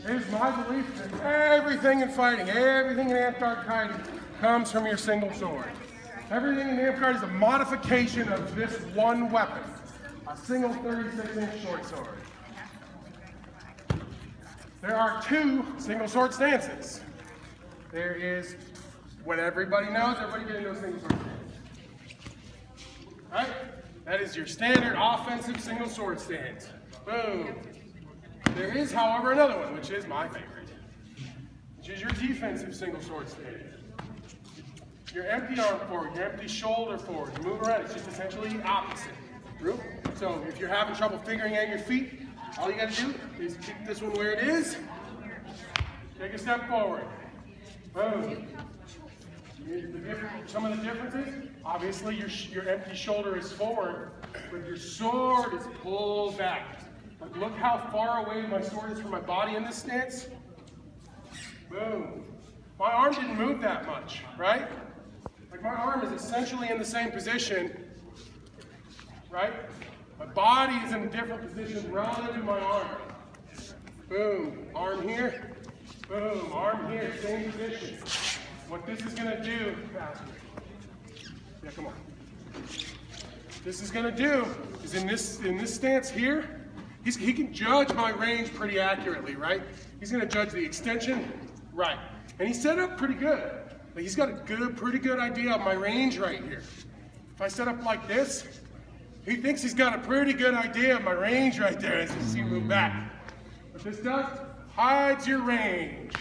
It is my belief that everything in fighting, everything in amp-guard fighting comes from your single sword. Everything in amp-guard is a modification of this one weapon, a single 36-inch short sword. There are two single sword stances. There is what everybody knows, everybody get into a single sword stance. Right? That is your standard offensive single sword stance. Boom. There is, however, another one, which is my favorite, which is your defensive single sword stance. Your empty arm forward, your empty shoulder forward. You move around, it's just essentially opposite. So if you're having trouble figuring out your feet, all you gotta do is keep this one where it is. Take a step forward. Boom. Some of the differences, obviously your empty shoulder is forward, but your sword is pulled back. Like, look how far away my sword is from my body in this stance. Boom. My arm didn't move that much, right? Like, my arm is essentially in the same position, right? My body is in a different position relative to my arm. Boom. Arm here. Boom. Arm here. Same position. What this is going to do, yeah, come on. This is going to do is in this stance here, he can judge my range pretty accurately, right? He's going to judge the extension, right? And he's set up pretty good. Like, he's got a pretty good idea of my range right here. If I set up like this, he thinks he's got a pretty good idea of my range right there as you see me move back. What this does, hides your range.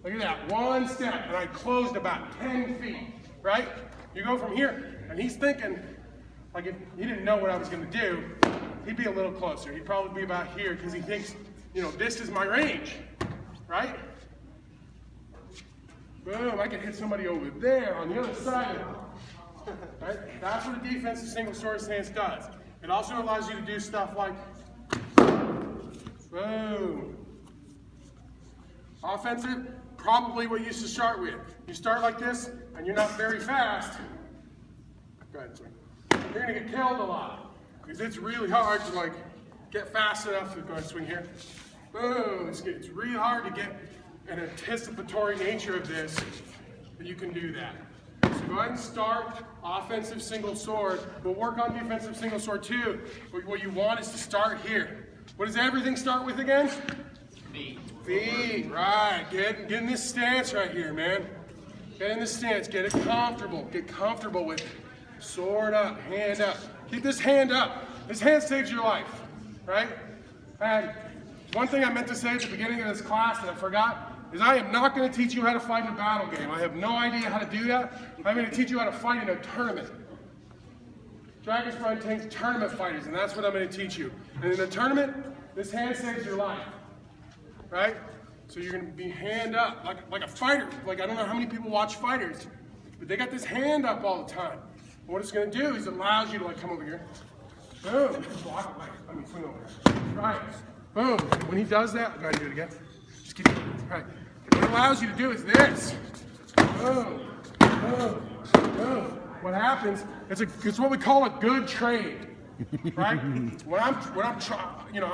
Look at that, one step, and I closed about 10 feet, right? You go from here, and he's thinking, like, if he didn't know what I was going to do, he'd be a little closer. He'd probably be about here because he thinks, you know, this is my range, right? Boom, I can hit somebody over there on the other side of it. Right? That's what a defensive single sword stance does. It also allows you to do stuff like, boom. Offensive, probably what you should start with. You start like this, and you're not very fast. Go ahead, swing. You're gonna get killed a lot. Because it's really hard to, like, get fast enough to go ahead, swing here. Boom, it's really hard to get an anticipatory nature of this, but you can do that. So go ahead and start offensive single sword. We'll work on defensive single sword too. But what you want is to start here. What does everything start with again? Feet. Feet, right. Get in this stance right here, man. Get in this stance, get it comfortable. Get comfortable with it. Sword up, hand up. Keep this hand up. This hand saves your life, right? And one thing I meant to say at the beginning of this class that I forgot is I am not going to teach you how to fight in a battle game. I have no idea how to do that. I'm going to teach you how to fight in a tournament. Dragon Sprite takes tournament fighters, and that's what I'm going to teach you. And in a tournament, this hand saves your life, right? So you're going to be hand up, like a fighter. Like, I don't know how many people watch fighters, but they got this hand up all the time. And what it's going to do is it allows you to, like, come over here. Boom. Block away. Swing over. Right. Boom. When he does that, go ahead and do it again. Just keep doing it. Right. What it allows you to do is this. Boom. Boom. Boom. What happens? It's what we call a good trade. Right? I'm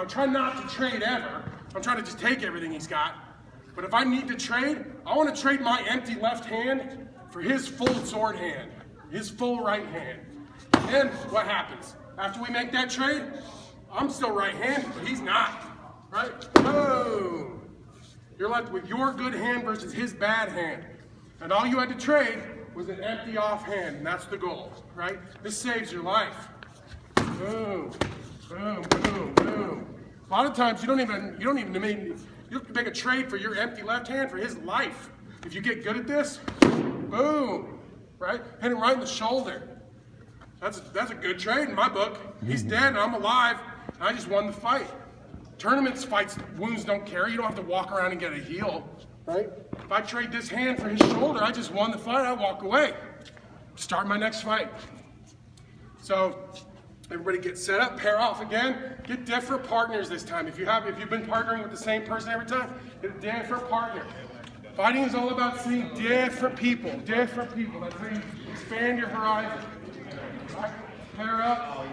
trying not to trade ever. I'm trying to just take everything he's got. But if I need to trade, I want to trade my empty left hand for his full sword hand, his full right hand. And what happens? After we make that trade, I'm still right-handed, but he's not, right? Boom! You're left with your good hand versus his bad hand. And all you had to trade was an empty off hand, and that's the goal, right? This saves your life. Boom, boom, boom, boom. A lot of times you don't even make a trade for your empty left hand for his life. If you get good at this, boom, right? Hit him right in the shoulder. That's a good trade in my book. He's dead and I'm alive. And I just won the fight. Tournaments, fights, wounds don't carry. You don't have to walk around and get a heal, right? If I trade this hand for his shoulder, I just won the fight. I walk away. Start my next fight. So everybody get set up, pair off again. Get different partners this time. If you've been partnering with the same person every time, get a different partner. Fighting is all about seeing different people. That's how you expand your horizon. Right? Pair up.